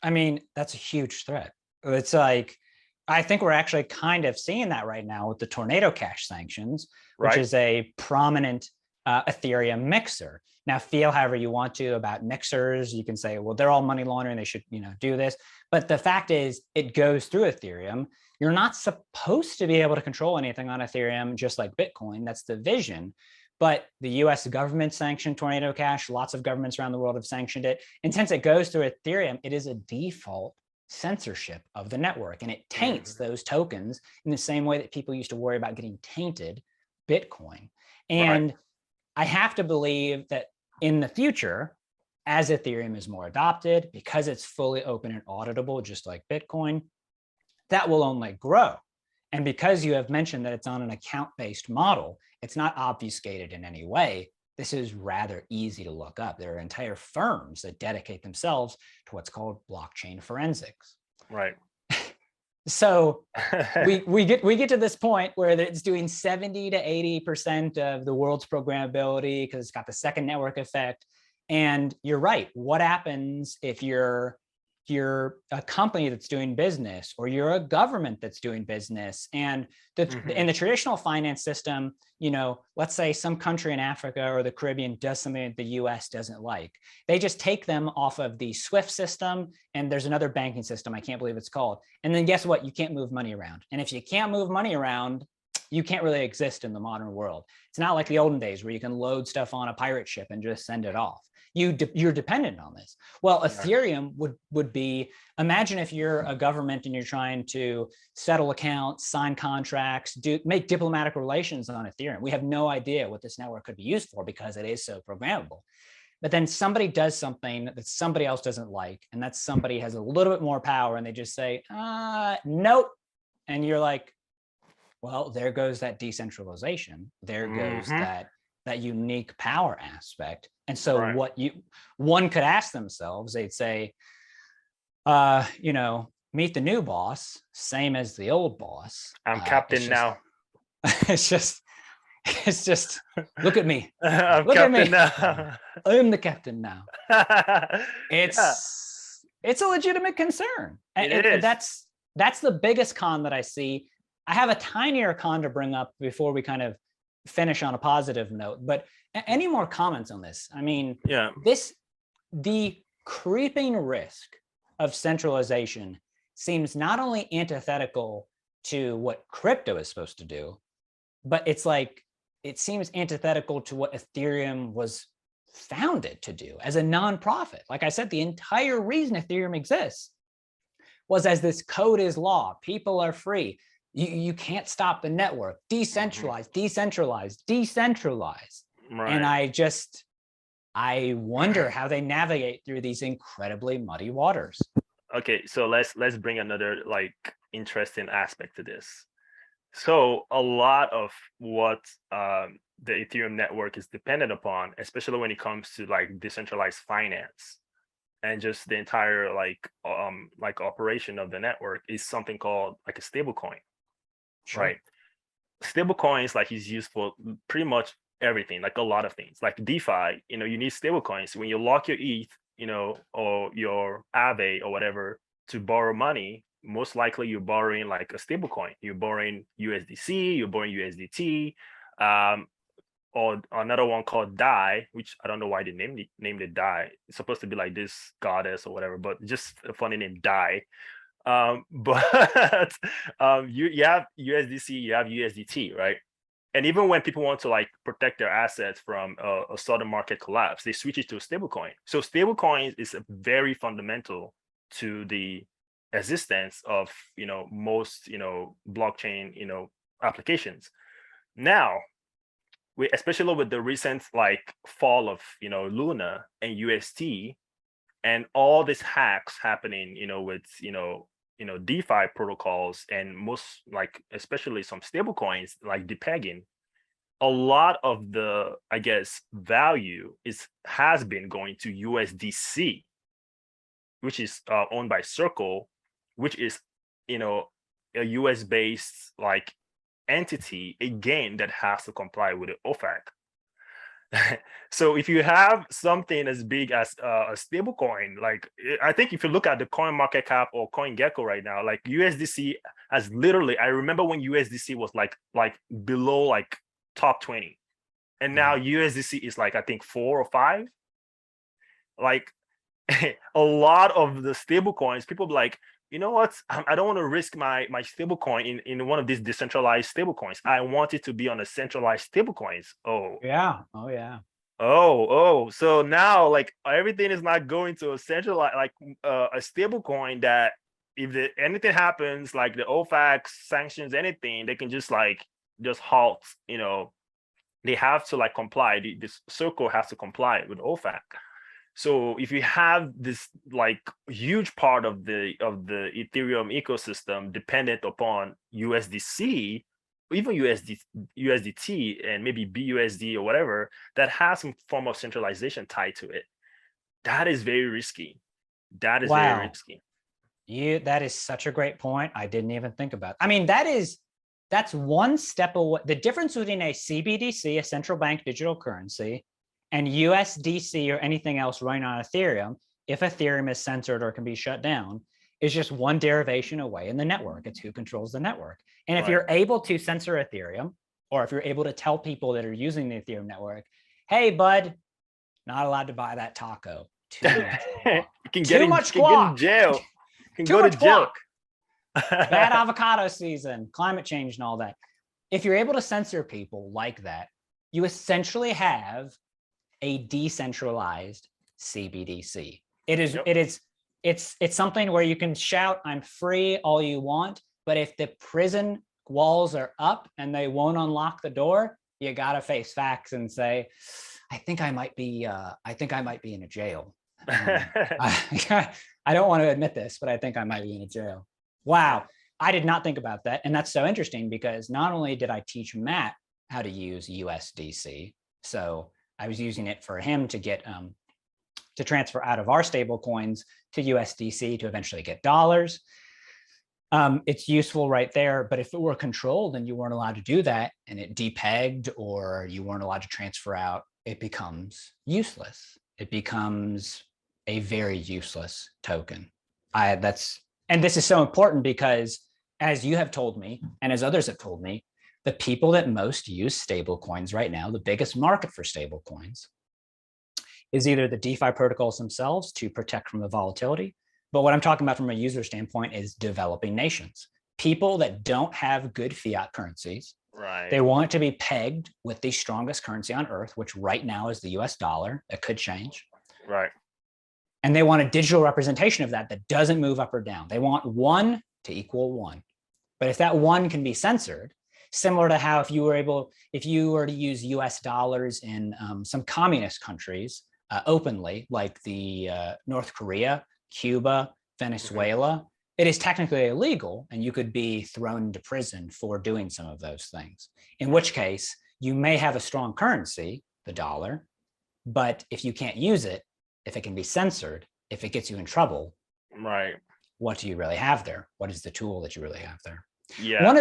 I mean, that's a huge threat. It's like, I think we're actually kind of seeing that right now with the Tornado Cash sanctions, which is a prominent Ethereum mixer. Now, feel however you want to about mixers. You can say, well, they're all money laundering, they should do this. But the fact is, it goes through Ethereum. You're not supposed to be able to control anything on Ethereum, just like Bitcoin. That's the vision. But the US government sanctioned Tornado Cash. Lots of governments around the world have sanctioned it. And since it goes through Ethereum, it is a default censorship of the network, and it taints those tokens in the same way that people used to worry about getting tainted Bitcoin. And I have to believe that in the future, as Ethereum is more adopted, because it's fully open and auditable, just like Bitcoin, that will only grow. And because you have mentioned that it's on an account-based model, it's not obfuscated in any way. this is rather easy to look up. There are entire firms that dedicate themselves to what's called blockchain forensics. Right. So we get to this point where it's doing 70 to 80% of the world's programmability because it's got the second network effect. And you're right. What happens if you're a company that's doing business, or you're a government that's doing business? And in the traditional finance system, you know, let's say some country in Africa or the Caribbean does something that the US doesn't like. They just take them off of the SWIFT system, and there's another banking system, I can't believe it's called. And then guess what? You can't move money around. And if you can't move money around, you can't really exist in the modern world. It's not like the olden days where you can load stuff on a pirate ship and just send it off. You're dependent on this. Well, Ethereum would be, imagine if you're a government and you're trying to settle accounts, sign contracts, make diplomatic relations on Ethereum. We have no idea what this network could be used for because it is so programmable. But then somebody does something that somebody else doesn't like, and that somebody has a little bit more power, and they just say, nope. And you're like, well, there goes that decentralization. There goes that unique power aspect. And so one could ask themselves, they'd say, you know, meet the new boss, same as the old boss. I'm captain now. It's just, look at me. I'm look captain at me. now. I'm the captain now. It's a legitimate concern. And that's the biggest con that I see. I have a tinier con to bring up before we kind of finish on a positive note, but any more comments on this? I mean, the creeping risk of centralization seems not only antithetical to what crypto is supposed to do, but it's like, it seems antithetical to what Ethereum was founded to do as a nonprofit. Like I said, the entire reason Ethereum exists was as this code is law. People are free. You can't stop the network. Decentralize, decentralize, decentralize. Right. And I wonder how they navigate through these incredibly muddy waters. Okay, so let's bring another like interesting aspect to this. So a lot of what the Ethereum network is dependent upon, especially when it comes to like decentralized finance and just the entire like operation of the network, is something called like a stablecoin. Sure. Right? Stablecoins like is used for pretty much everything, like a lot of things. Like DeFi, you know, you need stablecoins. When you lock your ETH, you know, or your Aave or whatever to borrow money, most likely you're borrowing like a stablecoin. You're borrowing USDC, you're borrowing USDT, or another one called DAI, which I don't know why they named it DAI. It's supposed to be like this goddess or whatever, but just a funny name, DAI. But you have USDC, you have USDT, right? And even when people want to like protect their assets from a sudden market collapse, they switch it to a stablecoin. So stablecoins is very fundamental to the existence of, you know, most, you know, blockchain, you know, applications. Now, especially with the recent like fall of, you know, Luna and UST and all these hacks happening, you know, with, you know, DeFi protocols and most like, especially some stable coins like depegging, a lot of the, I guess, value has been going to USDC, which is owned by Circle, which is, you know, a US based like entity, again, that has to comply with the OFAC. So if you have something as big as a stable coin, like I think if you look at the coin market cap or CoinGecko right now, like USDC has literally, I remember when USDC was like below like top 20, and now USDC is like, I think 4 or 5. Like a lot of the stable coins, people be like, you know what, I don't want to risk my stable coin in one of these decentralized stable coins. I want it to be on a centralized stable coins. Oh yeah. So now like everything is not going to a centralized, like a stable coin that if anything happens, like the OFAC sanctions anything, they can just halt, you know, they have to like comply. This Circle has to comply with OFAC. So if you have this like huge part of the Ethereum ecosystem dependent upon USDC, even USDT and maybe BUSD or whatever that has some form of centralization tied to it. That is very risky. That is very risky. That is such a great point. I didn't even think about. I mean, that's one step away. The difference between a CBDC, a central bank digital currency, and USDC or anything else running on Ethereum, if Ethereum is censored or can be shut down, is just one derivation away in the network. It's who controls the network. And if you're able to censor Ethereum, or if you're able to tell people that are using the Ethereum network, hey, bud, not allowed to buy that taco. Too much guac. In jail. Can Too go much to jail. Bad avocado season, climate change and all that. If you're able to censor people like that, you essentially have a decentralized CBDC. It's something where you can shout, I'm free all you want, but if the prison walls are up and they won't unlock the door, you gotta face facts and say, I think I might be in a jail. I don't want to admit this, but I think I might be in a jail. Wow. I did not think about that. And that's so interesting because not only did I teach Matt how to use USDC, so I was using it for him to get to transfer out of our stable coins to USDC to eventually get dollars. It's useful right there, but if it were controlled and you weren't allowed to do that and it depegged or you weren't allowed to transfer out, it becomes useless. It becomes a very useless token. And this is so important because as you have told me, and as others have told me, the people that most use stable coins right now, the biggest market for stable coins is either the DeFi protocols themselves to protect from the volatility. But what I'm talking about from a user standpoint is developing nations, people that don't have good fiat currencies. Right. They want it to be pegged with the strongest currency on earth, which right now is the US dollar. It could change. Right. And they want a digital representation of that that doesn't move up or down. They want 1 to equal 1. But if that 1 can be censored, similar to how if you were to use US dollars in some communist countries openly, like the North Korea, Cuba, Venezuela, it is technically illegal and you could be thrown into prison for doing some of those things. In which case, you may have a strong currency, the dollar, but if you can't use it, if it can be censored, if it gets you in trouble, right? What do you really have there? What is the tool that you really have there? Yeah. One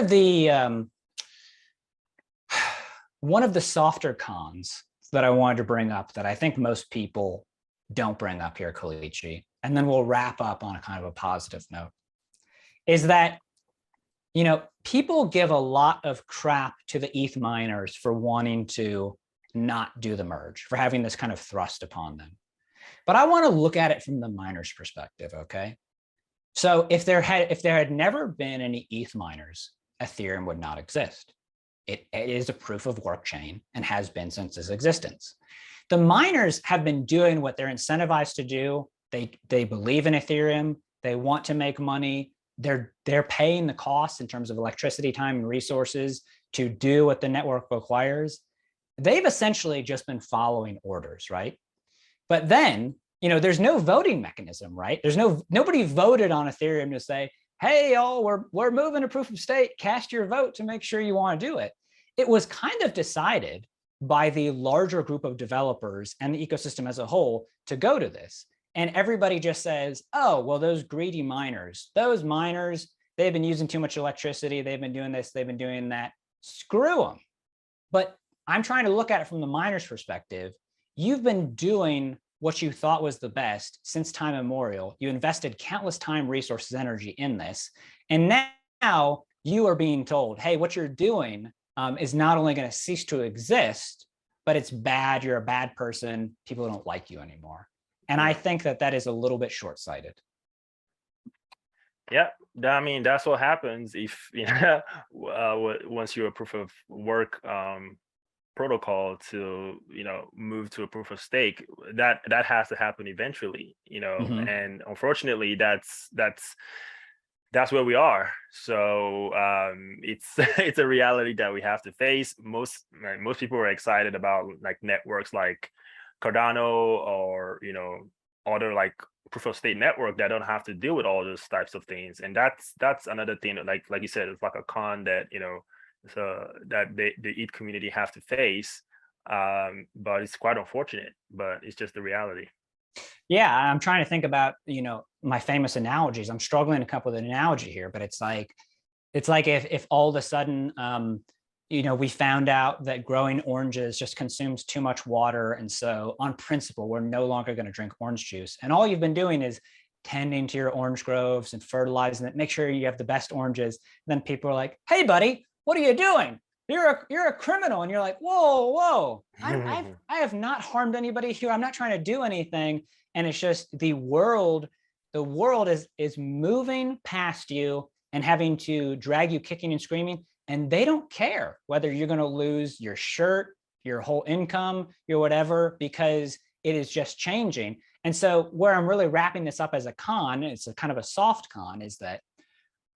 of the softer cons that I wanted to bring up that I think most people don't bring up here, Kelechi, and then we'll wrap up on a kind of a positive note, is that, people give a lot of crap to the ETH miners for wanting to not do the merge, for having this kind of thrust upon them. But I want to look at it from the miner's perspective, okay? So if there had never been any ETH miners, Ethereum would not exist. It is a proof of work chain and has been since its existence. The miners have been doing what they're incentivized to do. They believe in Ethereum. They want to make money. They're paying the costs in terms of electricity, time, and resources to do what the network requires. They've essentially just been following orders, right? But then, there's no voting mechanism, right? Nobody voted on Ethereum to say, hey, y'all, we're moving to proof of stake. Cast your vote to make sure you want to do it. It was kind of decided by the larger group of developers and the ecosystem as a whole to go to this. And everybody just says, oh, well, those greedy miners, they've been using too much electricity. They've been doing this, they've been doing that. Screw them. But I'm trying to look at it from the miner's perspective. You've been doing what you thought was the best since time immemorial. You invested countless time, resources, energy in this. And now you are being told, hey, what you're doing is not only going to cease to exist, but it's bad. You're a bad person. People don't like you anymore. And I think that is a little bit short-sighted. Yeah, I mean, that's what happens if, once you're a proof of work protocol to move to a proof of stake, that has to happen eventually, and unfortunately that's where we are. So it's a reality that we have to face. Most people are excited about like networks like Cardano or other like proof of stake network that don't have to deal with all those types of things. And that's another thing that like you said, it's like a con that so that the ETH community have to face. But it's quite unfortunate, but it's just the reality. Yeah, I'm trying to think about, my famous analogies. I'm struggling to come up with an analogy here, but it's like if all of a sudden, we found out that growing oranges just consumes too much water. And so on principle, we're no longer going to drink orange juice. And all you've been doing is tending to your orange groves and fertilizing it, make sure you have the best oranges. And then people are like, hey, buddy, what are you doing? You're a criminal. And you're like, whoa, I have not harmed anybody here. I'm not trying to do anything. And it's just the world is moving past you and having to drag you kicking and screaming. And they don't care whether you're going to lose your shirt, your whole income, your whatever, because it is just changing. And so where I'm really wrapping this up as a con, it's a kind of a soft con, is that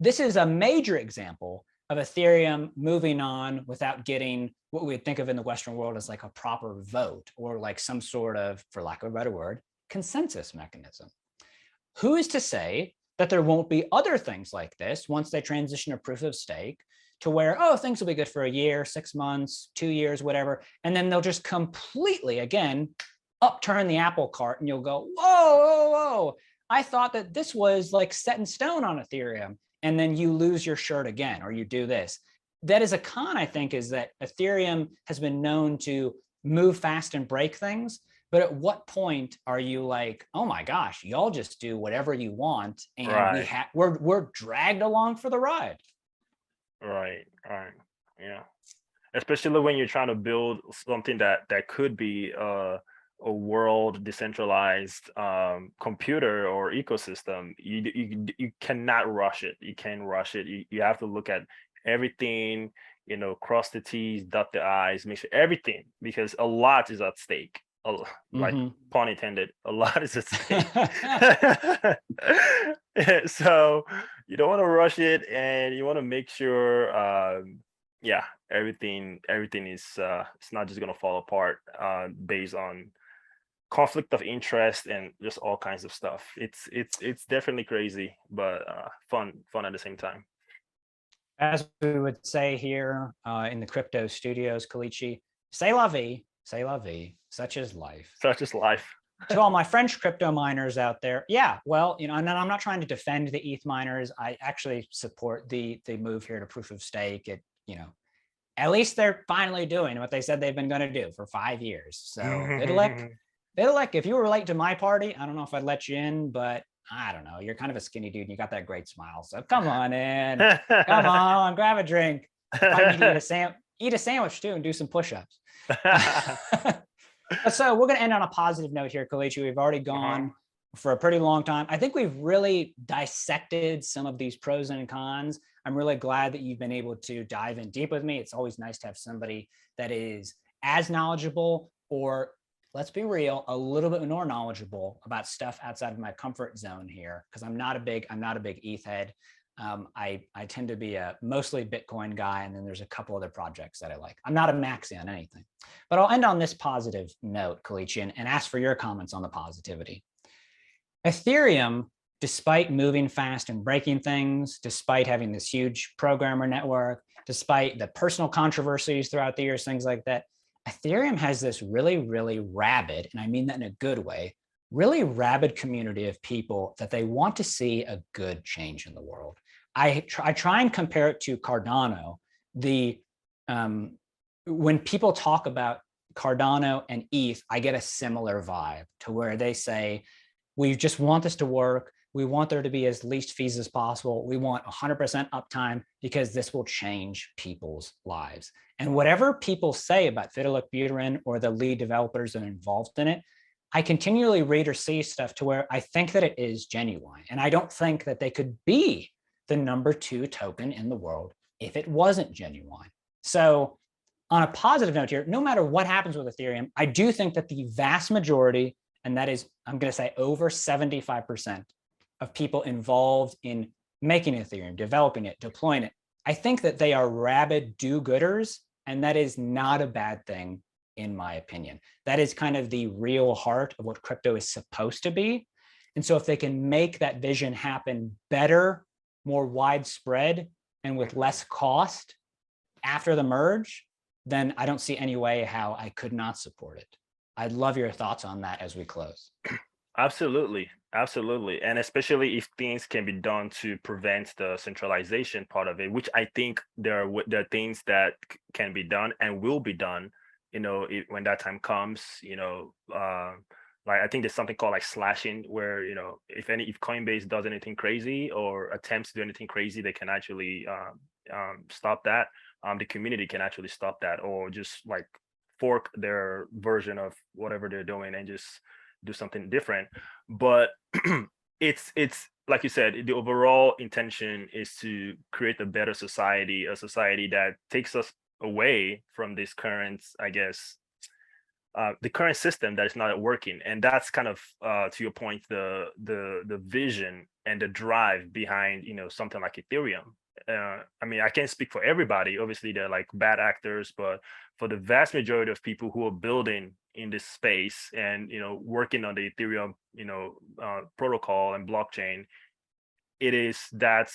this is a major example of Ethereum moving on without getting what we would think of in the Western world as like a proper vote or like some sort of, for lack of a better word, consensus mechanism. Who is to say that there won't be other things like this once they transition to proof of stake, to where, things will be good for a year, 6 months, 2 years, whatever. And then they'll just completely, again, upturn the apple cart and you'll go, whoa. I thought that this was like set in stone on Ethereum. And then you lose your shirt again, or you do this. That is a con, I think, is that Ethereum has been known to move fast and break things. But at what point are you like, oh my gosh, y'all just do whatever you want, and Right. we're dragged along for the ride. Right. Yeah. Especially when you're trying to build something that could be a world decentralized computer or ecosystem. You cannot rush it. You can't rush it. You have to look at everything, cross the T's, dot the I's, make sure everything, because a lot is at stake. Like pun intended, a lot is at stake. So you don't want to rush it, and you want to make sure everything is it's not just going to fall apart based on conflict of interest and just all kinds of stuff. It's definitely crazy, but fun at the same time. As we would say here in the crypto studios, Kelechi, c'est la vie, such is life. Such is life. To all my French crypto miners out there, yeah, well, and I'm not trying to defend the ETH miners. I actually support the move here to proof of stake. At least they're finally doing what they said they've been going to do for 5 years. So Vitalik, if you were late to my party, I don't know if I'd let you in, but I don't know. You're kind of a skinny dude and you got that great smile. So come on in. Come on, grab a drink. I need to eat a sandwich too and do some push-ups. So we're going to end on a positive note here, Kelechi. We've already gone for a pretty long time. I think we've really dissected some of these pros and cons. I'm really glad that you've been able to dive in deep with me. It's always nice to have somebody that is as knowledgeable, or let's be real, a little bit more knowledgeable about stuff outside of my comfort zone here, because I'm not a big ETH head. I tend to be a mostly Bitcoin guy, and then there's a couple other projects that I like. I'm not a maxi on anything. But I'll end on this positive note, Kelechi, and ask for your comments on the positivity. Ethereum, despite moving fast and breaking things, despite having this huge programmer network, despite the personal controversies throughout the years, things like that, Ethereum has this really, really rabid, and I mean that in a good way, really rabid community of people that they want to see a good change in the world. I try and compare it to Cardano. When people talk about Cardano and ETH, I get a similar vibe to where they say, we just want this to work. We want there to be as least fees as possible. We want 100% uptime because this will change people's lives. And whatever people say about Vitalik Buterin or the lead developers that are involved in it, I continually read or see stuff to where I think that it is genuine. And I don't think that they could be the number 2 token in the world if it wasn't genuine. So on a positive note here, no matter what happens with Ethereum, I do think that the vast majority, and that is, I'm going to say over 75% of people involved in making Ethereum, developing it, deploying it, I think that they are rabid do-gooders, and that is not a bad thing, in my opinion. That is kind of the real heart of what crypto is supposed to be. And so if they can make that vision happen better, more widespread, and with less cost, after the merge, then I don't see any way how I could not support it. I'd love your thoughts on that as we close. Absolutely. Absolutely. And especially if things can be done to prevent the centralization part of it, which I think there are things that can be done and will be done, when that time comes, like I think there's something called like slashing where, if Coinbase does anything crazy or attempts to do anything crazy, they can actually stop that. The community can actually stop that, or just like fork their version of whatever they're doing and just do something different. But it's like you said, the overall intention is to create a better society, a society that takes us away from this current, I guess, the current system that is not working. And that's kind of to your point, the vision and the drive behind something like Ethereum. I mean, I can't speak for everybody. Obviously, they're like bad actors, but for the vast majority of people who are building in this space and working on the Ethereum protocol and blockchain, it is that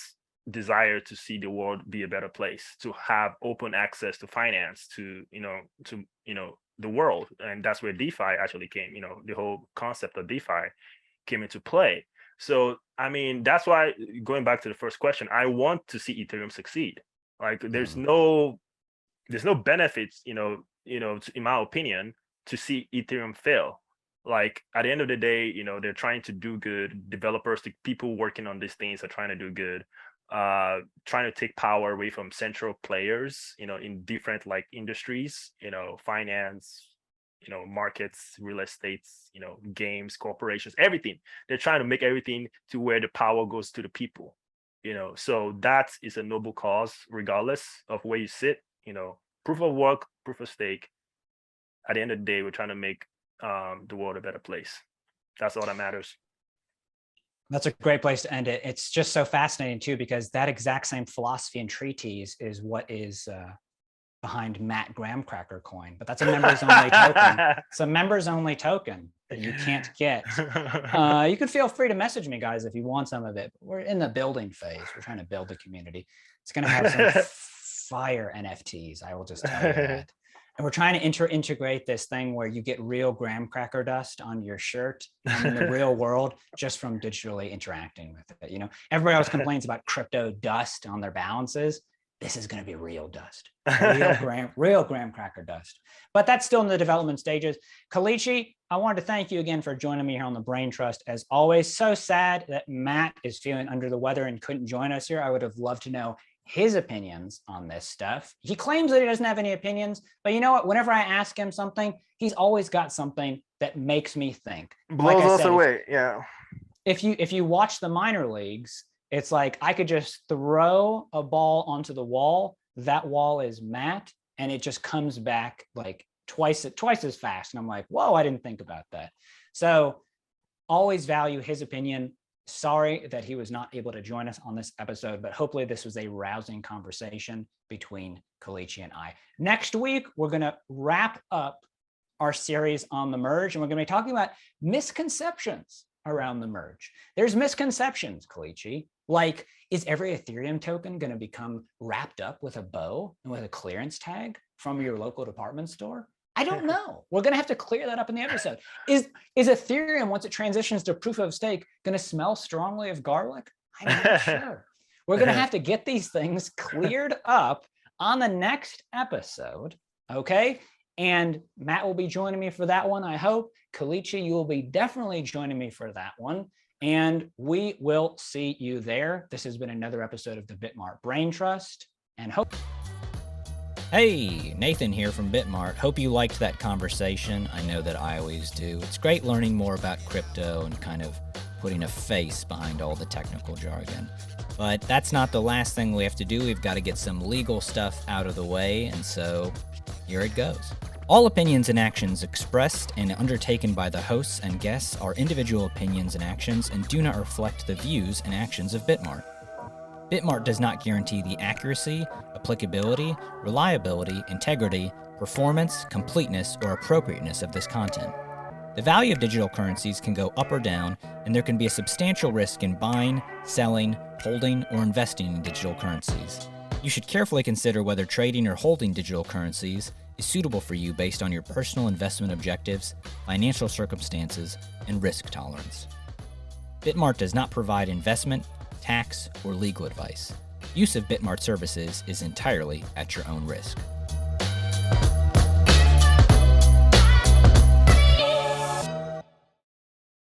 desire to see the world be a better place, to have open access to finance, to the world. And that's where DeFi actually came. The whole concept of DeFi came into play. So I mean, that's why, going back to the first question, I want to see Ethereum succeed. Like there's no benefits, in my opinion, to see Ethereum fail. Like at the end of the day, they're trying to do good. Developers, the people working on these things are trying to do good, trying to take power away from central players, in different like industries, finance, markets, real estate, games, corporations, everything. They're trying to make everything to where the power goes to the people, so that is a noble cause, regardless of where you sit, proof of work, proof of stake. At the end of the day, we're trying to make the world a better place. That's all that matters. That's a great place to end it. It's just so fascinating too, because that exact same philosophy and treatise is what is behind Matt Graham Cracker Coin, but that's a members only token. It's a members only token that you can't get. You can feel free to message me, guys, if you want some of it. We're in the building phase. We're trying to build a community. It's going to have some fire NFTs. I will just tell you that. And we're trying to integrate this thing where you get real graham cracker dust on your shirt in the real world just from digitally interacting with it. Everybody always complains about crypto dust on their balances. This is going to be real dust, real graham cracker dust. But that's still in the development stages. Kelechi, I wanted to thank you again for joining me here on the BrainTrust. As always, so sad that Matt is feeling under the weather and couldn't join us here. I would have loved to know his opinions on this stuff. He claims that he doesn't have any opinions, but you know what? Whenever I ask him something, he's always got something that makes me think. Blows us away, yeah. If you watch the minor leagues, it's like I could just throw a ball onto the wall. That wall is Matt, and it just comes back like twice as fast. And I'm like, whoa, I didn't think about that. So always value his opinion. Sorry that he was not able to join us on this episode, but hopefully this was a rousing conversation between Kelechi and I. Next week, we're going to wrap up our series on the merge, and we're going to be talking about misconceptions around the merge. There's misconceptions, Kelechi, like, is every Ethereum token going to become wrapped up with a bow and with a clearance tag from your local department store? I don't know. We're going to have to clear that up in the episode. Is Ethereum, once it transitions to proof of stake, going to smell strongly of garlic? I'm not sure. We're going to have to get these things cleared up on the next episode. Okay. And Matt will be joining me for that one, I hope. Kelechi, you will be definitely joining me for that one. And we will see you there. This has been another episode of the BitMart BrainTrust, and hope. Hey, Nathan here from BitMart. Hope you liked that conversation. I know that I always do. It's great learning more about crypto and kind of putting a face behind all the technical jargon. But that's not the last thing we have to do. We've got to get some legal stuff out of the way, and so here it goes. All opinions and actions expressed and undertaken by the hosts and guests are individual opinions and actions and do not reflect the views and actions of BitMart. BitMart does not guarantee the accuracy, applicability, reliability, integrity, performance, completeness, or appropriateness of this content. The value of digital currencies can go up or down, and there can be a substantial risk in buying, selling, holding, or investing in digital currencies. You should carefully consider whether trading or holding digital currencies is suitable for you based on your personal investment objectives, financial circumstances, and risk tolerance. BitMart does not provide investment, tax, or legal advice. Use of BitMart services is entirely at your own risk.